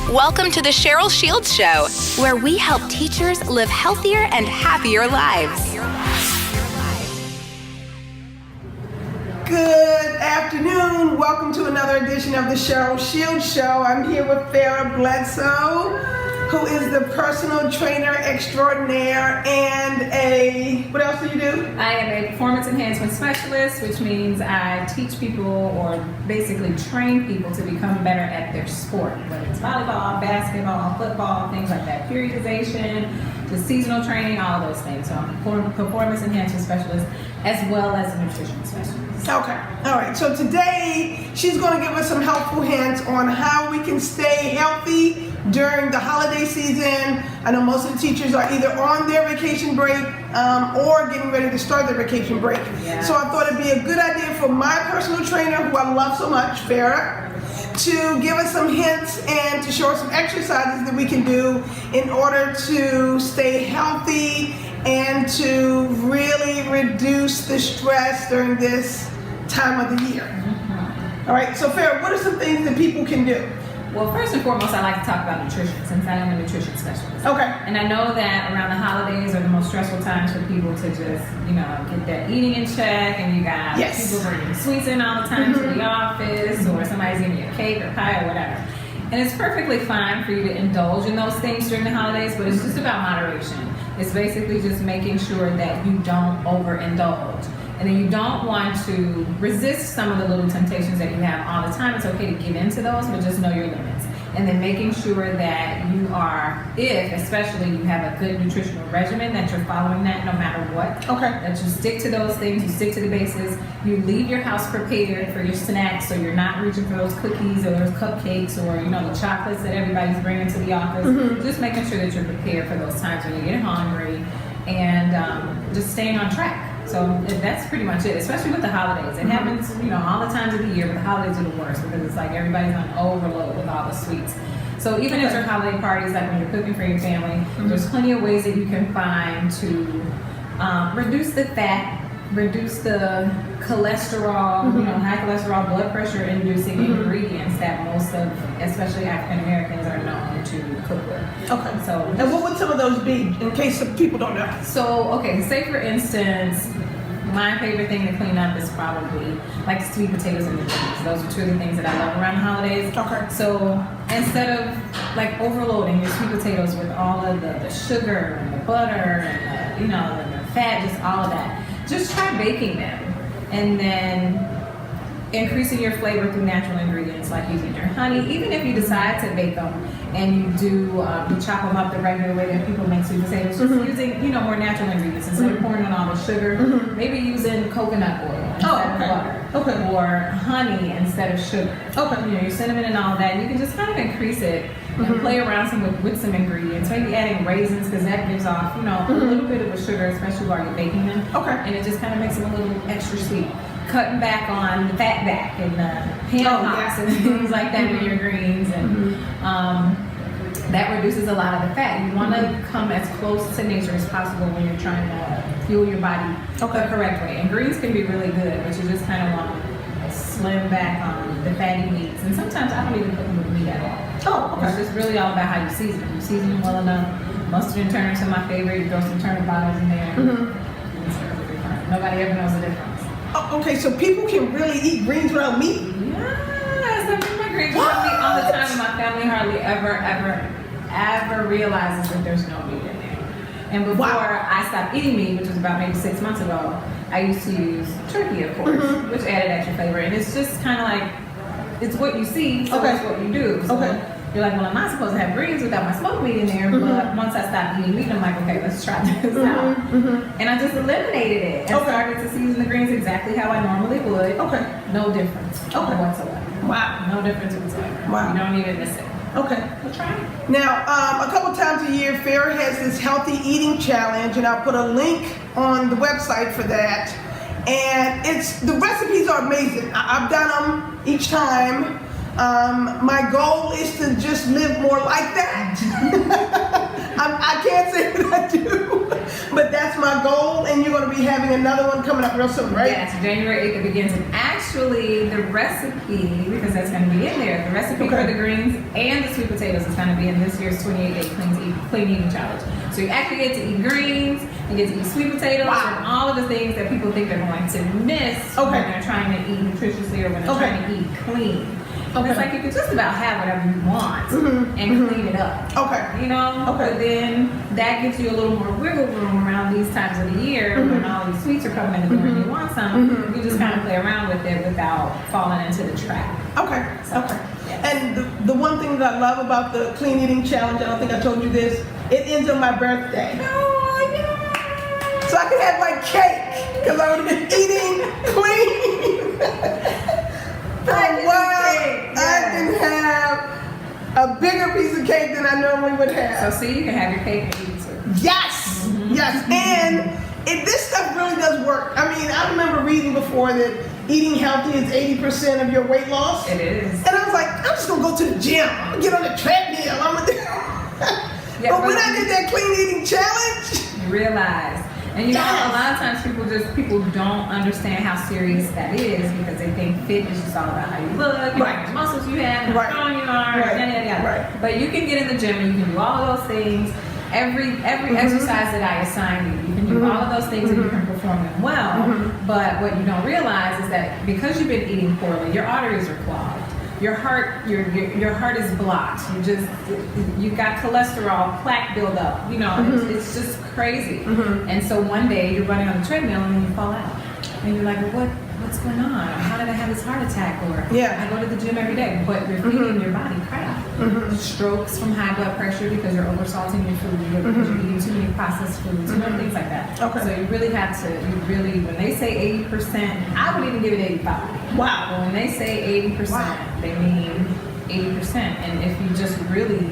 Welcome to the Sheryl Shields Show, where we help teachers live healthier and happier lives. Good afternoon. Welcome to another edition of the Sheryl Shields Show. I'm here with Farrah Bledsoe, who is the personal trainer extraordinaire and what else do you do? I am a performance enhancement specialist, which means I teach people or basically train people to become better at their sport, whether it's volleyball, basketball, football, things like that, periodization, the seasonal training, all of those things. So I'm a performance enhancement specialist as well as a nutrition specialist. Okay. All right. So today she's going to give us some helpful hints on how we can stay healthy during the holiday season. I know most of the teachers are either on their vacation break or getting ready to start their vacation break. Yeah. So I thought it'd be a good idea for my personal trainer, who I love so much, Farrah, to give us some hints and to show us some exercises that we can do in order to stay healthy and to really reduce the stress during this time of the year. All right, so Farrah, what are some things that people can do? Well, first and foremost, I like to talk about nutrition since I am a nutrition specialist. Okay. And I know that around the holidays are the most stressful times for people to just, get their eating in check, and you got people bringing sweets in all the time to the office, or somebody's giving you a cake or pie or whatever. And it's perfectly fine for you to indulge in those things during the holidays, but it's just about moderation. It's basically just making sure that you don't overindulge. And then you don't want to resist some of the little temptations that you have all the time. It's okay to give into those, but just know your limits. And then making sure that you are, especially you have a good nutritional regimen, that you're following that no matter what. Okay. That you stick to those things, you stick to the bases, you leave your house prepared for your snacks, so you're not reaching for those cookies or those cupcakes or, the chocolates that everybody's bringing to the office. Just making sure that you're prepared for those times when you get hungry, and just staying on track. So that's pretty much it, especially with the holidays. It happens, all the times of the year, but the holidays are the worst because it's like everybody's on overload with all the sweets. So even at your holiday parties, like when you're cooking for your family, there's plenty of ways that you can find to reduce the fat, reduce the cholesterol, high cholesterol, blood pressure inducing ingredients that most of, especially African Americans, are known to cook with. Okay. So, and what would some of those be, in case people don't know? So, say for instance, my favorite thing to clean up is probably like sweet potatoes and greens. Those are two of the things that I love around the holidays. Okay. So instead of like overloading your sweet potatoes with all of the sugar and the butter and the fat, just all of that, just try baking them and then increasing your flavor through natural ingredients like using your honey. Even if you decide to bake them and you chop them up the regular way that people make sweet potatoes, just using more natural ingredients instead of pouring on all the sugar. Maybe using coconut oil instead of butter, or honey instead of sugar. Your cinnamon and all that. You can just kind of increase it and play around with some ingredients. Maybe adding raisins, because that gives off a little bit of a sugar, especially while you're baking them. And it just kind of makes them a little extra sweet. Cutting back on the fat back and the ham hocks and things like that in your greens, and that reduces a lot of the fat. You want to come as close to nature as possible when you're trying to fuel your body the correct way. And greens can be really good, but you just kind of want to slim back on the fatty meats. And sometimes I don't even cook them with meat at all. It's just really all about how you season them. You season them well enough. Mustard and turnips are my favorite. You throw some turnip bottles in there. It's perfectly fine. Nobody ever knows the difference. Okay, so people can really eat greens without meat? Yes, I eat my greens without meat all the time, and my family hardly ever realizes that there's no meat in there. And before I stopped eating meat, which was about maybe 6 months ago, I used to use turkey, of course, which added extra flavor. And it's just kind of like, it's what you see, so it's what you do. So you're like, well, I'm not supposed to have greens without my smoked meat in there, but once I stopped eating meat, I'm like, okay, let's try this out. And I just eliminated it and started to season the greens exactly how I normally would. No difference whatsoever. Wow. No difference whatsoever. Wow. You don't even miss it. We'll try it. Now, a couple times a year, Farrah has this healthy eating challenge, and I'll put a link on the website for that. And the recipes are amazing. I've done them each time. My goal is to just live more like that. I can't say that I do, but that's my goal, and you're going to be having another one coming up real soon, right? Yes, January 8th it begins. And actually, actually, the recipe, because that's going to be in there, the recipe for the greens and the sweet potatoes is going to be in this year's 28-day clean eating challenge. So you actually get to eat greens, you get to eat sweet potatoes, and all of the things that people think they're going to miss when they're trying to eat nutritiously or when they're trying to eat clean. It's like you can just about have whatever you want and clean it up. You know? But then that gives you a little more wiggle room around these times of the year when all these sweets are coming in the door and you want some. You just kind of play around with it without falling into the trap. And the one thing that I love about the clean eating challenge, I don't think I told you this, it ends on my birthday. So I can have like cake because I would have been eating clean. I can have a bigger piece of cake than I normally would have. So see, you can have your cake and eat it too. Yes, yes. And this stuff really does work. I mean, I remember reading before that eating healthy is 80% of your weight loss. It is. And I was like, I'm just going to go to the gym. I'm going to get on the treadmill. But when I did that clean eating challenge, you realize. And you know, a lot of times people don't understand how serious that is because they think fit is just all about how you look, how much muscles you have, how strong you are, yada, yada. But you can get in the gym and you can do all of those things. Every exercise that I assign you can do all of those things and you can perform them well. But what you don't realize is that because you've been eating poorly, your arteries are clogged. Your heart is blocked. You got cholesterol, plaque buildup. You know, it's just crazy. And so one day you're running on the treadmill and then you fall out, and you're like, well, what's going on? How did I have this heart attack? Or I go to the gym every day, but you're feeding your body crap. Strokes from high blood pressure because you're oversalting your food, because you're eating too many processed foods, things like that. So you really have to. When they say 80%, I would even give it 85. Wow. But when they say 80%, they mean 80%. And if you just really,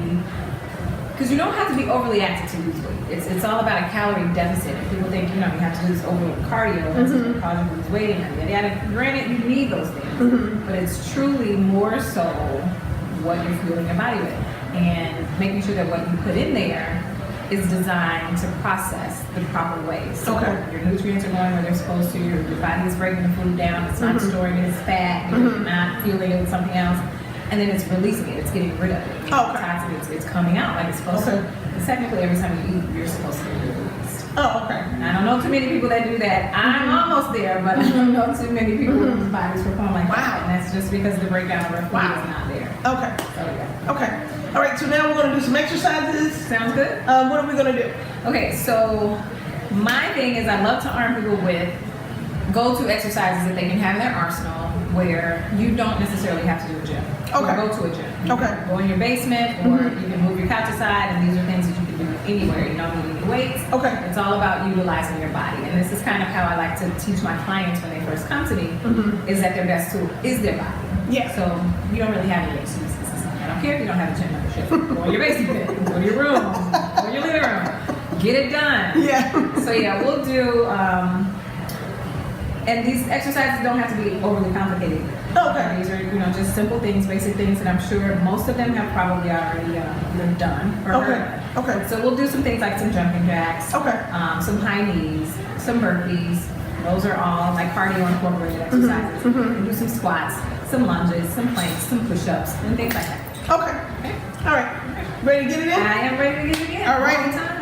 because you don't have to be overly active to lose weight. It's all about a calorie deficit. And people think, you have to do this overload cardio, that's going to cause you to lose weight, and yada. Granted, you need those things, but it's truly more so what you're fueling your body with, and making sure that what you put in there is designed to process the proper way. So your nutrients are going where they're supposed to, your body is breaking the food down, it's not storing it as fat, you're not fueling it with something else, and then it's releasing it, it's getting rid of it. It's coming out like it's supposed to. And technically, every time you eat, you're supposed to be released. And I don't know too many people that do that. I'm almost there, but I don't know too many people whose bodies perform like that. And that's just because the breakdown of our food is not there. All right, so now we're going to do some exercises. Sounds good. What are we going to do? Okay, so my thing is I love to arm people with go-to exercises that they can have in their arsenal where you don't necessarily have to do a gym. Or go to a gym. You can go in your basement, or you can move your couch aside, and these are things that you can do anywhere. You don't need any weights. It's all about utilizing your body. And this is kind of how I like to teach my clients when they first come to me, is that their best tool is their body. So you don't really have any excuses. I don't care if you don't have a gym membership. Go in your basement, go to your room, go in your living room. Get it done. So we'll do, and these exercises don't have to be overly complicated. These are, just simple things, basic things that I'm sure most of them have probably already done or heard of. So we'll do some things like some jumping jacks, some high knees, some burpees. Those are all like cardio incorporated exercises. We'll do some squats, some lunges, some planks, some push-ups, and things like that. All right. Ready to get it in? I am ready to get it in. All right.